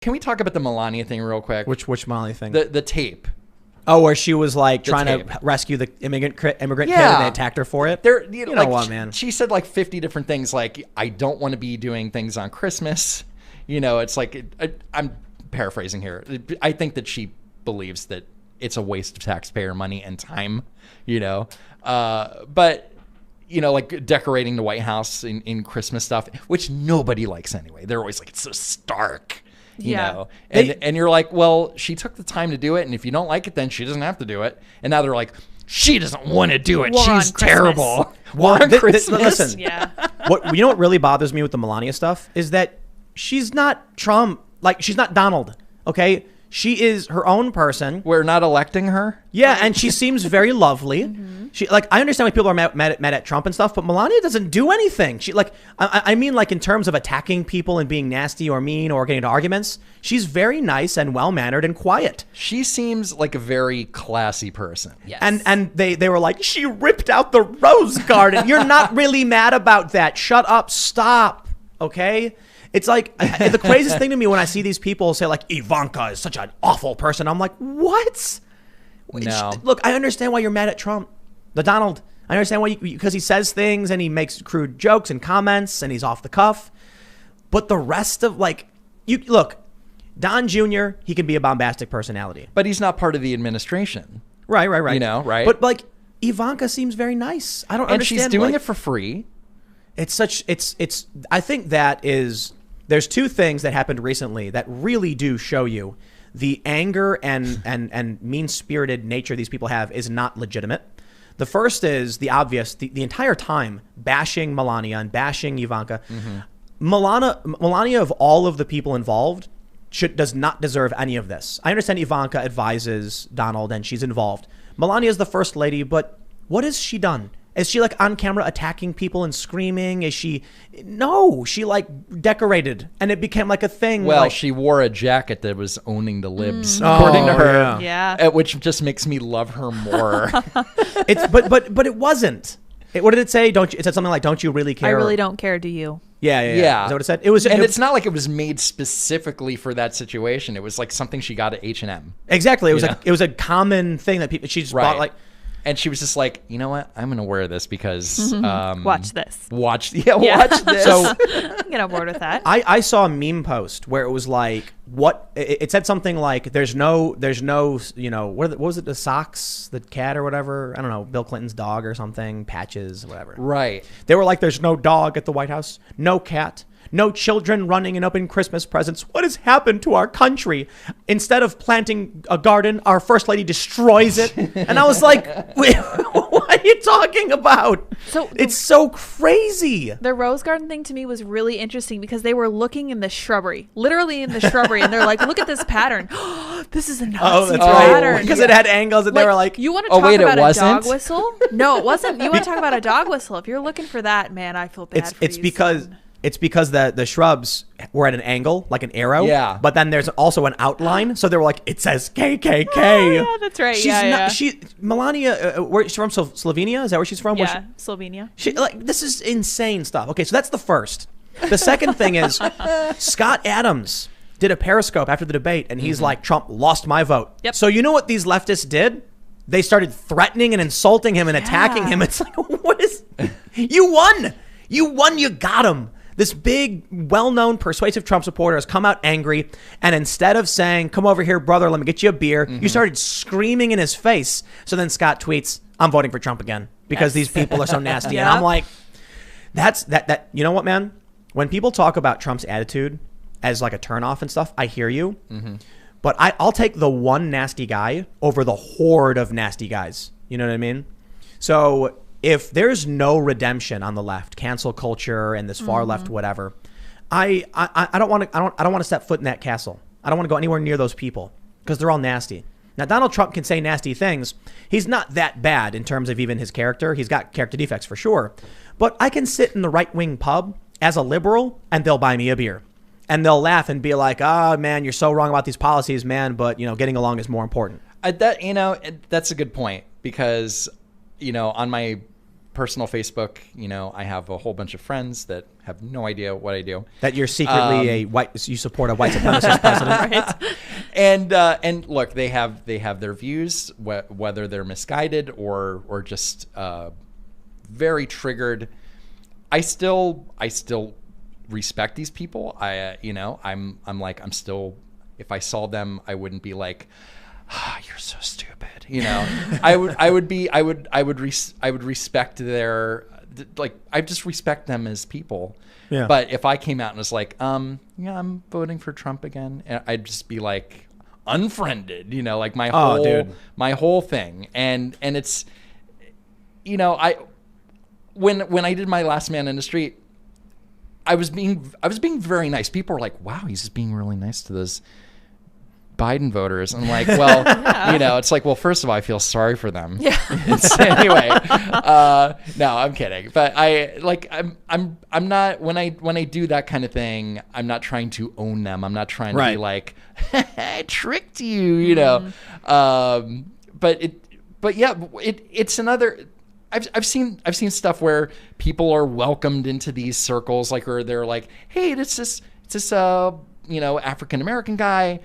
Can we talk about the Melania thing real quick? Which Molly thing? The tape. Oh, where she was like trying to rescue the immigrant kid and they attacked her for it. You know what, man? She said like 50 different things. Like, I don't want to be doing things on Christmas. You know, it's like, I'm paraphrasing here. I think that she believes that it's a waste of taxpayer money and time, you know. But, you know, like decorating the White House in Christmas stuff, which nobody likes anyway. They're always like, it's so stark. You know, and you're like, well, she took the time to do it, and if you don't like it, then she doesn't have to do it. And now they're like, she doesn't want to do it. She's terrible. War on Christmas. Listen, yeah. You know what really bothers me with the Melania stuff is that she's not Trump. Like, she's not Donald. Okay, she is her own person. We're not electing her. Yeah, and she seems very lovely. She I understand why people are mad at Trump and stuff, but Melania doesn't do anything. She I mean, like, in terms of attacking people and being nasty or mean or getting into arguments, she's very nice and well mannered and quiet. She seems like a very classy person. Yes. And they were like, she ripped out the rose garden. You're not really mad about that. Shut up. Stop. Okay. It's like the craziest thing to me when I see these people say like Ivanka is such an awful person. I'm like, what? No. Look, I understand why you're mad at Trump, the Donald. I understand why because he says things and he makes crude jokes and comments and he's off the cuff. But the rest of look, Don Jr., he can be a bombastic personality, but he's not part of the administration. Right. You know, right? But like Ivanka seems very nice. I don't understand. And she's doing it for free. I think that is. There's two things that happened recently that really do show you the anger and mean-spirited nature these people have is not legitimate. The first is the obvious, the entire time bashing Melania and bashing Ivanka. Melania, of all of the people involved, does not deserve any of this. I understand Ivanka advises Donald and she's involved. Melania is the first lady, but what has she done? Is she like on camera attacking people and screaming? No, she like decorated and it became like a thing. Well, like, she wore a jacket that was owning the libs, according to her. Yeah. Which just makes me love her more. But it wasn't. What did it say? It said something like, "Don't you really care?" I really don't care. Do you? Yeah. Is that what it said? It was, and it's not like it was made specifically for that situation. It was like something she got at H&M. Exactly. It was a common thing that people. She just bought like. And she was just like, you know what? I'm going to wear this because... watch this. Watch this. So get on board with that. I saw a meme post where it was like, it said something like, there's no, you know, what was it? The socks, the cat or whatever? I don't know. Bill Clinton's dog or something, patches, whatever. Right. They were like, there's no dog at the White House, no cat. No children running and opening Christmas presents. What has happened to our country? Instead of planting a garden, our first lady destroys it. And I was like, wait, what are you talking about? It's so crazy. The rose garden thing to me was really interesting because they were looking in the shrubbery, literally in the shrubbery. And they're like, look at this pattern. This is a Nazi pattern. Because it had angles and they were like, you want to talk about a dog whistle? No, it wasn't. You want to talk about a dog whistle. If you're looking for that, man, I feel bad for you. It's because the shrubs were at an angle, like an arrow. Yeah. But then there's also an outline. So they were like, it says KKK. Oh, yeah, that's right. Melania, she's from Slovenia? Is that where she's from? Yeah, Slovenia. This is insane stuff. Okay, so that's the first. The second thing is Scott Adams did a Periscope after the debate. And he's like, Trump lost my vote. Yep. So you know what these leftists did? They started threatening and insulting him and attacking him. It's like, what is... You won. You got him. This big, well-known, persuasive Trump supporter has come out angry, and instead of saying, come over here, brother, let me get you a beer, you started screaming in his face. So then Scott tweets, I'm voting for Trump again because these people are so nasty. And I'm like, that. You know what, man? When people talk about Trump's attitude as like a turnoff and stuff, I hear you. But I'll take the one nasty guy over the horde of nasty guys. You know what I mean? So... if there's no redemption on the left, cancel culture and this far left, whatever, I don't want to step foot in that castle. I don't want to go anywhere near those people because they're all nasty. Now, Donald Trump can say nasty things. He's not that bad in terms of even his character. He's got character defects for sure. But I can sit in the right-wing pub as a liberal and they'll buy me a beer. And they'll laugh and be like, oh, man, you're so wrong about these policies, man. But, you know, getting along is more important. That's a good point because, you know, on my personal Facebook, I have a whole bunch of friends that have no idea what I do. That you're secretly you support a white supremacist president. Right. And look, they have their views, whether they're misguided or just very triggered. I still respect these people. I'm still, if I saw them, I wouldn't be like, you're so stupid. I would respect their, like, I just respect them as people. Yeah. But if I came out and was like, I'm voting for Trump again, I'd just be like unfriended, like my whole thing. And it's, when I did my Last Man in the Street, I was being very nice. People were like, wow, he's just being really nice to those Biden voters. I'm like, well, it's like, well, first of all, I feel sorry for them. Yeah. Anyway, no, I'm kidding. But I'm not, when I do that kind of thing, I'm not trying to own them. I'm not trying to be like, I tricked you, But it's another. I've seen stuff where people are welcomed into these circles, like, or they're like, hey, it's this African American guy.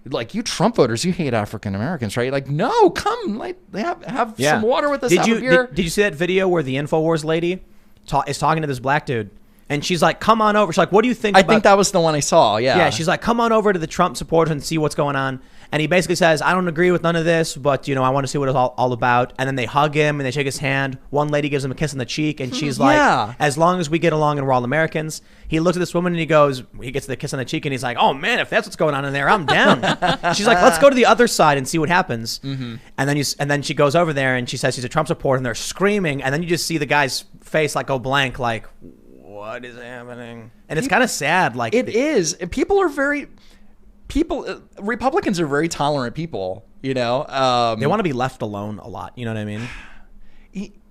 Like, you Trump voters, you hate African Americans, right? Like, no, come, like, have some water with us. Did you see that video where the Infowars lady is talking to this black dude? And she's like, come on over. She's like, what do you think? I think that was the one I saw. Yeah. Yeah. She's like, come on over to the Trump supporters and see what's going on. And he basically says, I don't agree with none of this, but, I want to see what it's all about. And then they hug him and they shake his hand. One lady gives him a kiss on the cheek. And she's like, as long as we get along and we're all Americans. He looks at this woman and he gets the kiss on the cheek and he's like, oh, man, if that's what's going on in there, I'm down. She's like, let's go to the other side and see what happens. Mm-hmm. And then she goes over there and she says she's a Trump supporter and they're screaming. And then you just see the guy's face like go blank, like, what is happening? And it's kind of sad. Like, it is. Republicans are very tolerant people, they want to be left alone a lot. You know what I mean?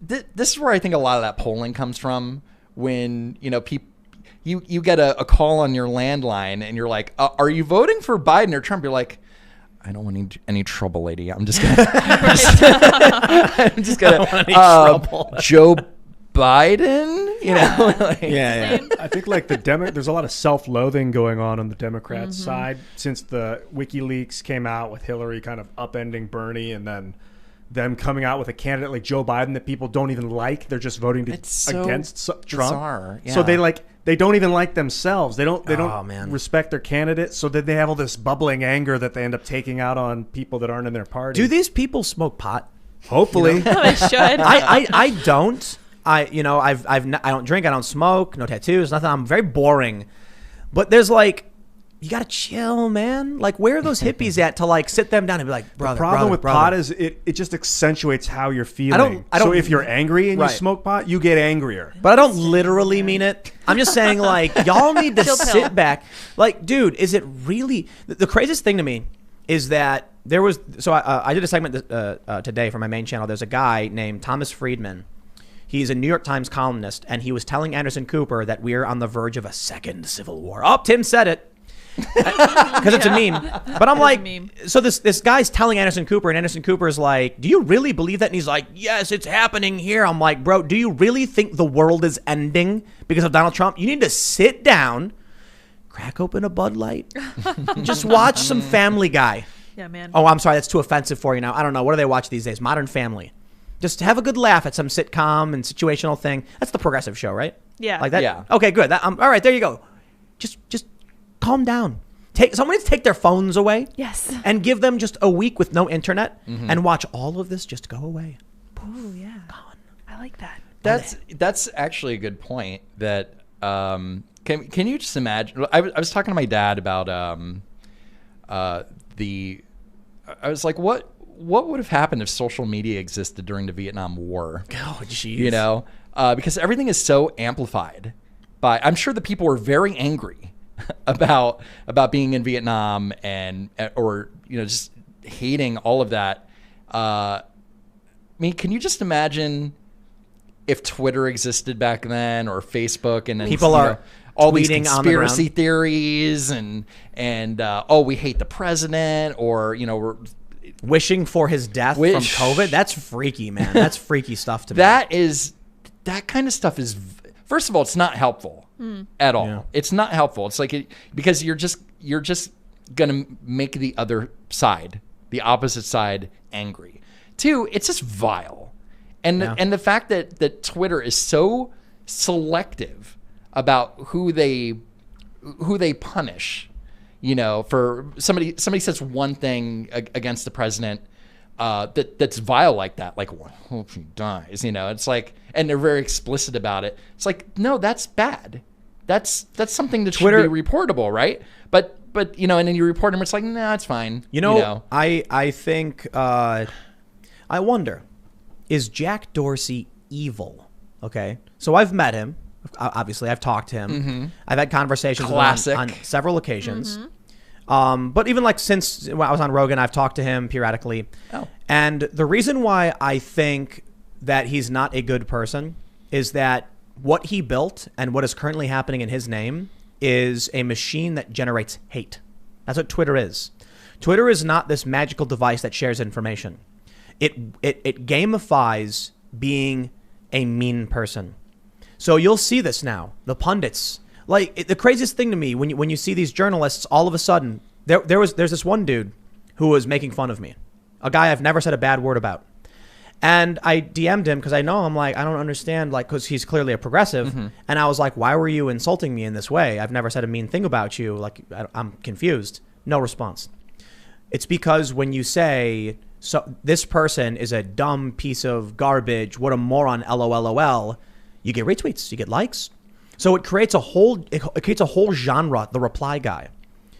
This is where I think a lot of that polling comes from. When, you get a call on your landline and you're like, are you voting for Biden or Trump? You're like, I don't want any trouble, lady. I'm just gonna, trouble. Joe Biden, I think like there's a lot of self-loathing going on the Democrat side since the WikiLeaks came out with Hillary kind of upending Bernie, and then them coming out with a candidate like Joe Biden that people don't even like. They're just voting against Trump. Bizarre. Yeah. So they don't even like themselves. They don't respect their candidate. So then they have all this bubbling anger that they end up taking out on people that aren't in their party. Do these people smoke pot? Hopefully, they should. I don't. I don't drink, I don't smoke, no tattoos, nothing. I'm very boring. But there's like, you gotta chill, man. Like, where are those hippies at to like sit them down and be like, brother? The problem with pot is it just accentuates how you're feeling. I don't. So if you're angry and you smoke pot, you get angrier. But I don't literally mean it. I'm just saying, like, y'all need to sit back. Like, dude, is it really the craziest thing to me is that there was. So I did a segment today for my main channel. There's a guy named Thomas Friedman. He's a New York Times columnist, and he was telling Anderson Cooper that we're on the verge of a second civil war. Oh, Tim said it. Because it's a meme. But I'm like, so this guy's telling Anderson Cooper, and Anderson Cooper's like, do you really believe that? And he's like, yes, it's happening here. I'm like, bro, do you really think the world is ending because of Donald Trump? You need to sit down, crack open a Bud Light, just watch some Family Guy. Yeah, man. Oh, I'm sorry, that's too offensive for you now. I don't know. What do they watch these days? Modern Family. Just have a good laugh at some sitcom and situational thing. That's the Progressive Show, right? Yeah. Like that? Yeah. Okay, good. All right, there you go. Just calm down. Someone needs to take their phones away. Yes. And give them just a week with no internet and watch all of this just go away. Oh, yeah. Gone. I like that. That's actually a good point. That can you just imagine? I was talking to my dad about I was like, what would have happened if social media existed during the Vietnam War? Oh, jeez. Because everything is so amplified. I'm sure the people were very angry about being in Vietnam or just hating all of that. I mean, can you just imagine if Twitter existed back then, or Facebook, and then people are all these conspiracy theories and we hate the president, or wishing for his death from COVID. That's freaky, man. That's freaky stuff to me. That kind of stuff is, first of all, it's not helpful at all. Yeah. It's not helpful. It's like because you're just gonna make the other side, the opposite side, angry. Two, it's just vile, and the fact that Twitter is so selective about who they punish. You know, for somebody says one thing against the president that's vile like that, like, well, I hope he dies. You know, it's like, and they're very explicit about it. It's like, no, that's bad. That's something that Twitter, should be reportable, right? But you know, and then you report them, it's like, nah, it's fine. You know? I think I wonder, is Jack Dorsey evil? Okay, so I've met him. Obviously, I've talked to him. Mm-hmm. I've had conversations with him on several occasions. Mm-hmm. But even like since when I was on Rogan, I've talked to him periodically. Oh. And the reason why I think that he's not a good person is that what he built and what is currently happening in his name is a machine that generates hate. That's what Twitter is. Twitter is not this magical device that shares information. It gamifies being a mean person. So you'll see this now. The pundits, like the craziest thing to me when you see these journalists, all of a sudden there's this one dude who was making fun of me, a guy I've never said a bad word about, and I DM'd him because I know I'm like I don't understand like because he's clearly a progressive, mm-hmm. and I was like, why were you insulting me in this way? I've never said a mean thing about you. Like I'm confused. No response. It's because when you say so, this person is a dumb piece of garbage. What a moron. LOL. You get retweets, you get likes. So it creates a whole genre, the reply guy.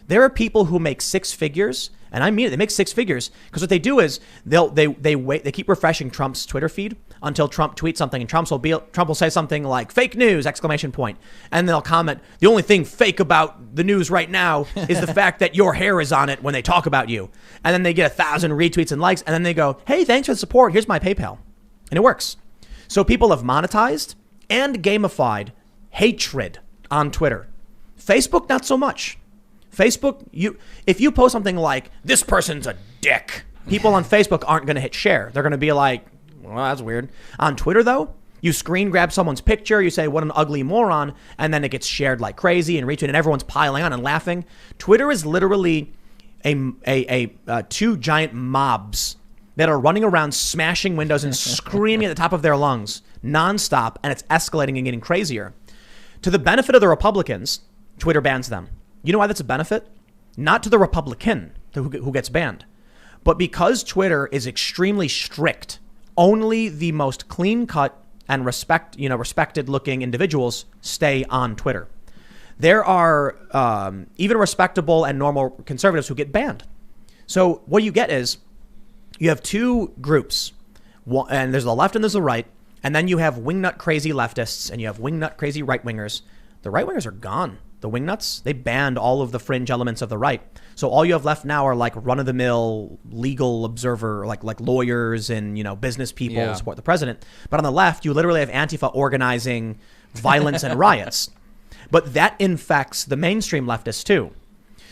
There are people who make six figures, and I mean it, they make six figures because what they do is they wait, they keep refreshing Trump's Twitter feed until Trump tweets something, and Trump will say something like fake news ! And they'll comment, the only thing fake about the news right now is the fact that your hair is on it when they talk about you. And then they get 1,000 retweets and likes, and then they go, hey, thanks for the support, here's my PayPal. And it works. So people have monetized and gamified hatred on Twitter. Facebook, not so much. Facebook, if you post something like, this person's a dick, people on Facebook aren't going to hit share. They're going to be like, well, that's weird. On Twitter, though, you screen grab someone's picture, you say, what an ugly moron, and then it gets shared like crazy and retweeted, and everyone's piling on and laughing. Twitter is literally two giant mobs that are running around smashing windows and screaming at the top of their lungs nonstop, and it's escalating and getting crazier. To the benefit of the Republicans, Twitter bans them. You know why that's a benefit? Not to the Republican who gets banned, but because Twitter is extremely strict, only the most clean-cut and respected-looking individuals stay on Twitter. There are even respectable and normal conservatives who get banned. So what you get is you have two groups, and there's the left and there's the right. And then you have wingnut crazy leftists and you have wingnut crazy right wingers. The right wingers are gone. The wingnuts, they banned all of the fringe elements of the right. So all you have left now are like run of the mill legal observer, like lawyers and, business people who support the president. But on the left, you literally have Antifa organizing violence and riots. But that infects the mainstream leftists too.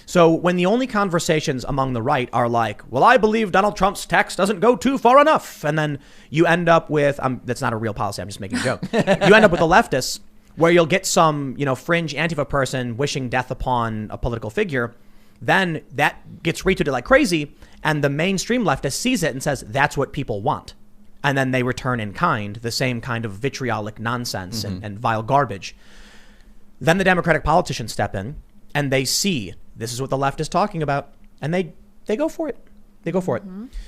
So when the only conversations among the right are like, well, I believe Donald Trump's tax doesn't go too far enough. And then you end up with, that's not a real policy, I'm just making a joke. You end up with the leftists where you'll get some, fringe Antifa person wishing death upon a political figure. Then that gets retweeted like crazy. And the mainstream leftist sees it and says, that's what people want. And then they return in kind, the same kind of vitriolic nonsense and vile garbage. Then the Democratic politicians step in and they see this is what the left is talking about, and they go for it. They go for it.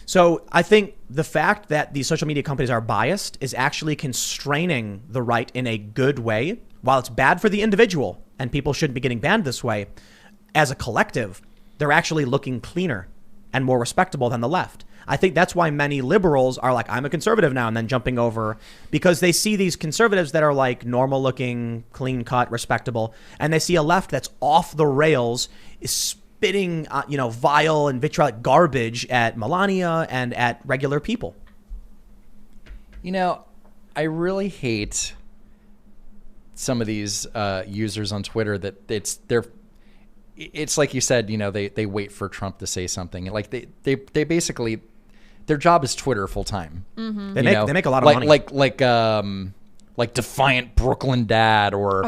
So I think the fact that these social media companies are biased is actually constraining the right in a good way. While it's bad for the individual and people shouldn't be getting banned this way, as a collective, they're actually looking cleaner and more respectable than the left. I think that's why many liberals are like, I'm a conservative now, and then jumping over because they see these conservatives that are like normal looking, clean cut, respectable. And they see a left that's off the rails, is spitting, vile and vitriolic garbage at Melania and at regular people. I really hate some of these users on Twitter that it's like you said, they wait for Trump to say something. Like they basically, their job is Twitter full time. Mm-hmm. They make a lot of money. Like Defiant Brooklyn Dad or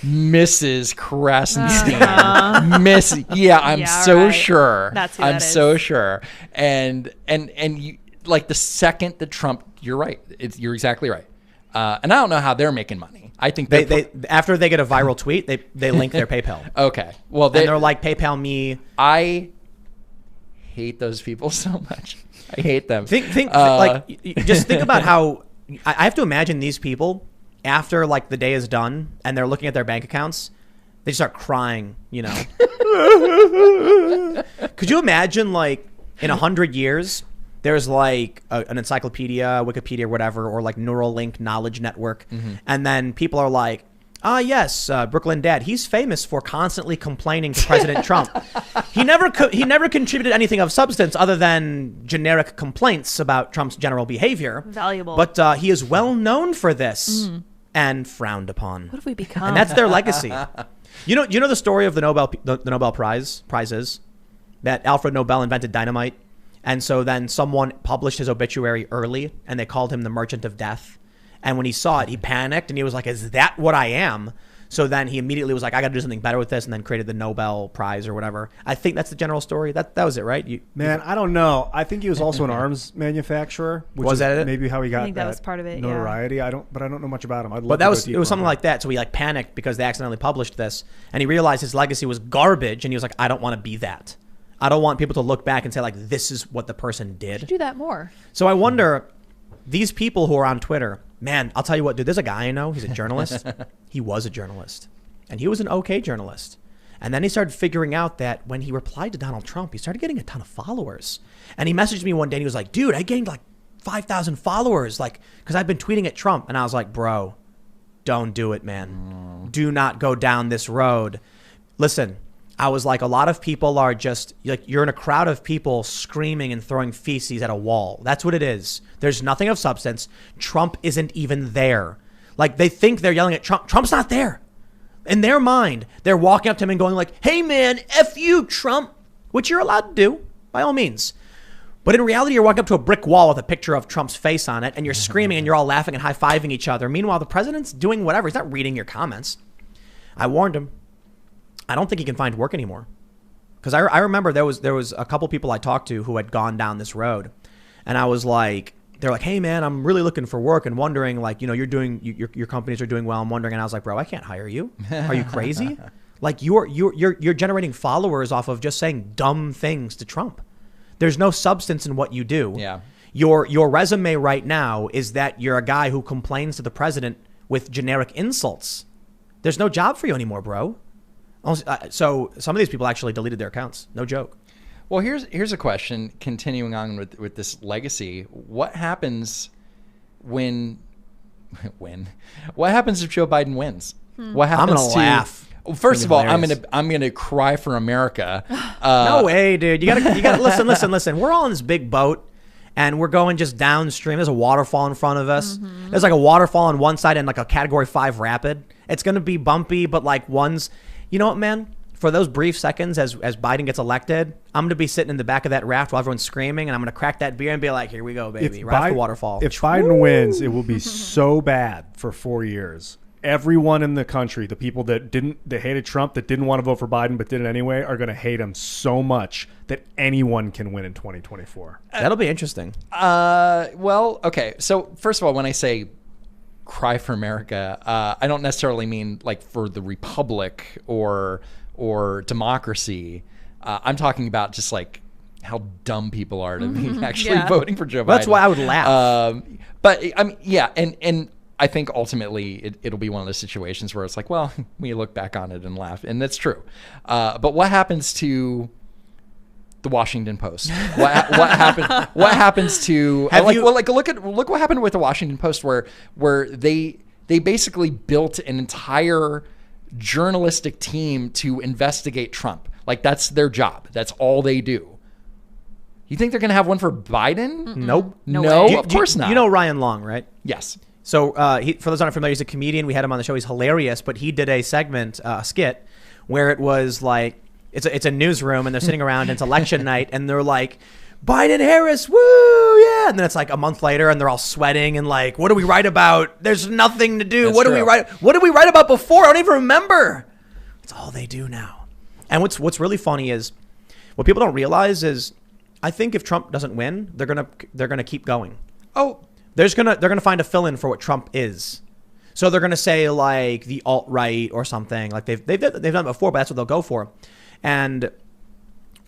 Mrs. Krasenstein. Miss, I'm so sure. That's who I'm that is. so sure. And you, like the second that Trump, you're right. You're exactly right. And I don't know how they're making money. I think they after they get a viral tweet, they link their PayPal. Okay. Well, and they're like, PayPal me. I hate those people so much. I hate them. Just think about how I have to imagine these people after like the day is done and they're looking at their bank accounts, they start crying, Could you imagine like in 100 years, there's like an encyclopedia, Wikipedia, whatever, or like Neuralink knowledge network. Mm-hmm. And then people are like, yes, Brooklyn Dad. He's famous for constantly complaining to President Trump. He never contributed anything of substance other than generic complaints about Trump's general behavior. Valuable. But he is well known for this and frowned upon. What have we become? And that's their legacy. You know the story of the Nobel prizes that Alfred Nobel invented dynamite, and so then someone published his obituary early, and they called him the Merchant of Death. And when he saw it, he panicked and he was like, is that what I am? So then he immediately was like, I got to do something better with this, and then created the Nobel Prize or whatever. I think that's the general story. That was it, right? I don't know. I think he was also an arms manufacturer. Which was that it? Maybe how he got that was part of it, notoriety. yeah. I don't know much about him. But it was something like that. So he like panicked because they accidentally published this, and he realized his legacy was garbage, and he was like, I don't want to be that. I don't want people to look back and say like, this is what the person did. Do that more. So I wonder, these people who are on Twitter, man, I'll tell you what, dude, there's a guy I know. He's a journalist. He was a journalist. And he was an okay journalist. And then he started figuring out that when he replied to Donald Trump, he started getting a ton of followers. And he messaged me one day and he was like, dude, I gained like 5,000 followers, like, because I've been tweeting at Trump. And I was like, bro, don't do it, man. Do not go down this road. Listen, I was like, a lot of people are just like, you're in a crowd of people screaming and throwing feces at a wall. That's what it is. There's nothing of substance. Trump isn't even there. Like, they think they're yelling at Trump. Trump's not there. In their mind, they're walking up to him and going like, hey man, F you, Trump, which you're allowed to do by all means. But in reality, you're walking up to a brick wall with a picture of Trump's face on it, and you're screaming and you're all laughing and high-fiving each other. Meanwhile, the president's doing whatever. He's not reading your comments. I warned him. I don't think he can find work anymore. Because I remember there was a couple people I talked to who had gone down this road. And I was like, they're like, hey man, I'm really looking for work and wondering like, you're doing, your companies are doing well. I'm wondering. And I was like, bro, I can't hire you. Are you crazy? Like you're generating followers off of just saying dumb things to Trump. There's no substance in what you do. Yeah. Your resume right now is that you're a guy who complains to the president with generic insults. There's no job for you anymore, bro. So some of these people actually deleted their accounts. No joke. Well, here's a question. Continuing on with this legacy, what happens when? What happens if Joe Biden wins? What happens? I'm gonna laugh. Well, first of all, I'm gonna cry for America. No way, dude. You gotta listen. We're all in this big boat, and we're going just downstream. There's a waterfall in front of us. Mm-hmm. There's like a waterfall on one side and like a Category 5 rapid. It's gonna be bumpy, but like one's. You know what, man? For those brief seconds as Biden gets elected, I'm going to be sitting in the back of that raft while everyone's screaming, and I'm going to crack that beer and be like, here we go, baby. Right off the waterfall. If Biden wins, it will be so bad for 4 years. Everyone in the country, the people that hated Trump, that didn't want to vote for Biden but did it anyway, are going to hate him so much that anyone can win in 2024. That'll be interesting. Well, okay. So first of all, when I say cry for America, I don't necessarily mean like for the republic or democracy. I'm talking about just like how dumb people are to be actually voting for Joe Biden. That's why I would laugh. But I mean, yeah, and I think ultimately it'll be one of those situations where it's like, well, we look back on it and laugh, and that's true. But what happens to the Washington Post? What happened? What happens to look what happened with the Washington Post, where they basically built an entire journalistic team to investigate Trump. Like that's their job. That's all they do. You think they're gonna have one for Biden? Mm-mm. Nope. No, of course not. You know Ryan Long, right? Yes. So for those not familiar, he's a comedian. We had him on the show. He's hilarious, but he did a segment, a skit, where it was like it's a newsroom and they're sitting around and it's election night and they're like, Biden, Harris, woo, yeah. And then it's like a month later and they're all sweating and like, what do we write about? There's nothing to do. That's What do true. we write? What did we write about before? I don't even remember. It's all they do now. And what's really funny is what people don't realize is I think if Trump doesn't win, they're gonna keep going. Oh, They're gonna find a fill-in for what Trump is. So they're gonna say like the alt-right or something like they've done it before, but that's what they'll go for. And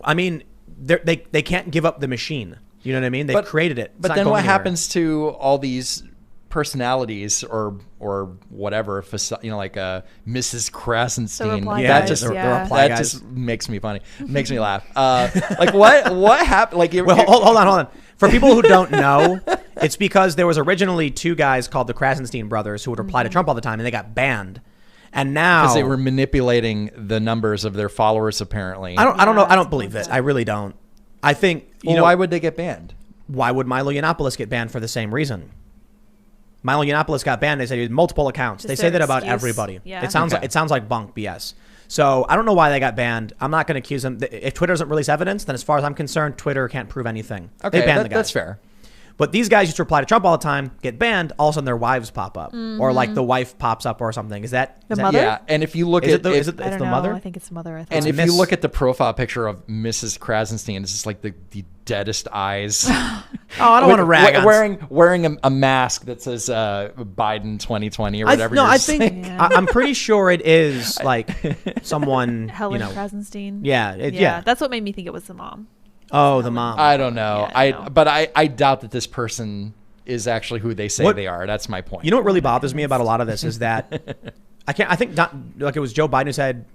I mean, they can't give up the machine. You know what I mean? They've created it. It's But not then going what anywhere. happens to all these personalities or whatever, like Mrs. Krasenstein? reply Yeah, guys, just the yeah. reply that guys. just makes me funny. Makes me laugh. Like what happened? Like Well, hold on. For people who don't know, it's because there was originally two guys called the Krasenstein brothers who would reply to Trump all the time, and they got banned. And now because they were manipulating the numbers of their followers, apparently. I don't know. I don't something believe like it. that. I really don't. I think Why would they get banned? why would Milo Yiannopoulos get banned for the same reason? Milo Yiannopoulos got banned. They said he had multiple accounts. Just They say their that about excuse. everybody. Yeah. It sounds Okay. like bunk BS. So I don't know why they got banned. I'm not going to accuse them. If Twitter doesn't release evidence, then as far as I'm concerned, Twitter can't prove anything. Okay, they banned the guy. that's fair. But these guys used to reply to Trump all the time, get banned. All of a sudden, their wives pop up, or like the wife pops up, or something. Is that The is that- mother? Yeah, and if you look Is at it the, is it I it's don't the know. mother? I think it's the mother. I think. and if Miss- you look at the profile picture of Mrs. Krasenstein, it's just like the deadest eyes. Oh, I don't want to rag on. wearing a mask that says Biden 2020 or whatever. No, you're I saying. think Yeah. I'm pretty sure it is like someone. Helen you know, Krasenstein. yeah, yeah. That's what made me think it was the mom. Oh, the mom. I don't know. Yeah, I know. But I doubt that this person is actually who they say What- they are. That's my point. You know what really bothers me about a lot of this is that I think not like it was Joe Biden who said,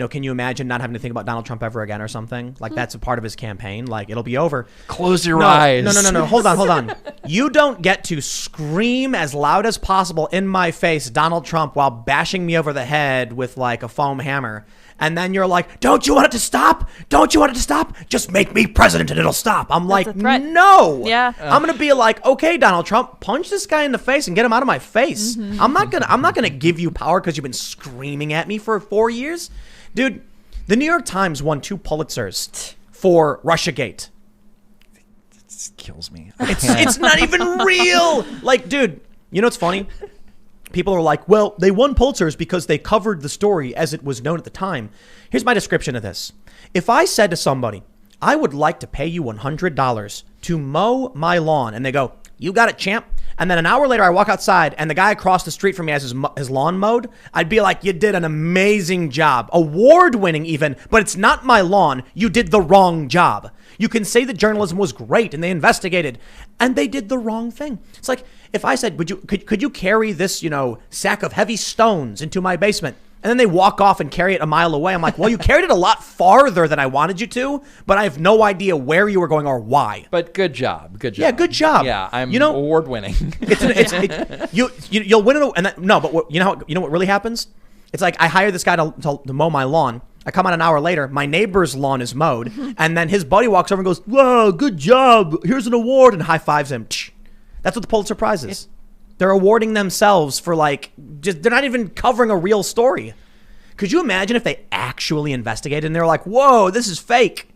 can you imagine not having to think about Donald Trump ever again or something? Like that's a part of his campaign. Like it'll be over. Close your No, eyes. no. Hold on. You don't get to scream as loud as possible in my face, Donald Trump, while bashing me over the head with like a foam hammer. And then you're like, don't you want it to stop? Don't you want it to stop? Just make me president and it'll stop. I'm like, a threat. no. Yeah. I'm going to be like, okay, Donald Trump, punch this guy in the face and get him out of my face. Mm-hmm. I'm not going to give you power because you've been screaming at me for 4 years. Dude, the New York Times won 2 Pulitzers for Russiagate. This kills me. It's not even real. Like, dude, you know what's funny? People are like, well, they won Pulitzers because they covered the story as it was known at the time. Here's my description of this. If I said to somebody, I would like to pay you $100 to mow my lawn, and they go, you got it, champ. And then an hour later, I walk outside, and the guy across the street from me has his lawn mowed. I'd be like, you did an amazing job. Award-winning even, but it's not my lawn. You did the wrong job. You can say that journalism was great, and they investigated, and they did the wrong thing. It's like, if I said, could you carry this, sack of heavy stones into my basement? And then they walk off and carry it a mile away. I'm like, well, you carried it a lot farther than I wanted you to, but I have no idea where you were going or why. But good job. Good job. Yeah, good job. Yeah, I'm You know- award winning. You'll win it. No, but you know what really happens? It's like I hire this guy to mow my lawn. I come out an hour later, my neighbor's lawn is mowed, and then his buddy walks over and goes, whoa, good job. Here's an award, and high fives him. That's what the Pulitzer Prize is. They're awarding themselves for they're not even covering a real story. Could you imagine if they actually investigated and they're like, whoa, this is fake?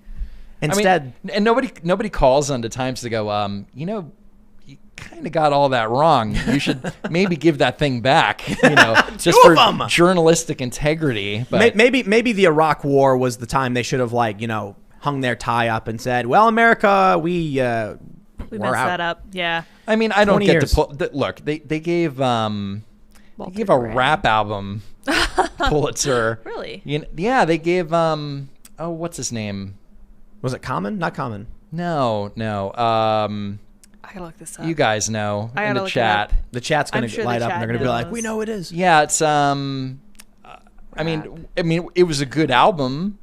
Instead, and nobody calls on the Times to go, you kind of got all that wrong. You should maybe give that thing back, just for journalistic integrity. But maybe the Iraq War was the time they should have hung their tie up and said, well, America, we messed that up. Yeah. I mean, I don't 20 get years. to look. They gave a Graham. rap album Pulitzer. Really? Yeah, they gave what's his name? Was it Common? Not Common. No. I gotta look this up. You guys know I in gotta the look it chat. up. The chat's going I'm to sure the light up chat and they're going to be like, knows. we know it is. Yeah, it's I mean, it was a good album.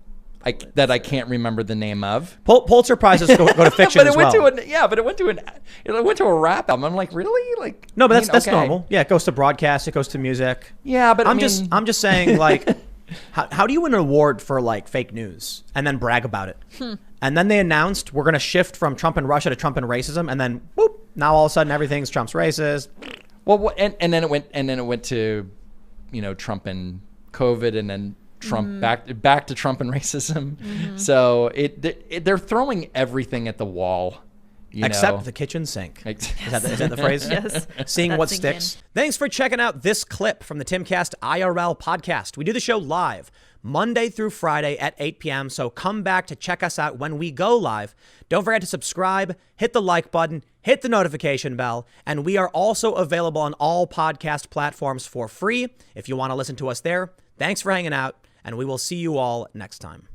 That I can't remember the name of. Pulitzer prizes go to fiction But as it went well. but it went to a rap album. I'm like, really? No, but that's okay. normal. Yeah, it goes to broadcast. It goes to music. Yeah, but I'm just saying, how do you win an award for fake news and then brag about it? And then they announced we're going to shift from Trump and Russia to Trump and racism, and then whoop, now all of a sudden everything's Trump's racist. Well, and then it went to, Trump and COVID, and then Trump back to Trump and racism. So they're throwing everything at the wall. Except the kitchen sink. Is that the phrase? Yes. Seeing what sticks. Thanks for checking out this clip from the Timcast IRL podcast. We do the show live Monday through Friday at 8 p.m. So come back to check us out when we go live. Don't forget to subscribe, hit the like button, hit the notification bell, and we are also available on all podcast platforms for free if you want to listen to us there. Thanks for hanging out, and we will see you all next time.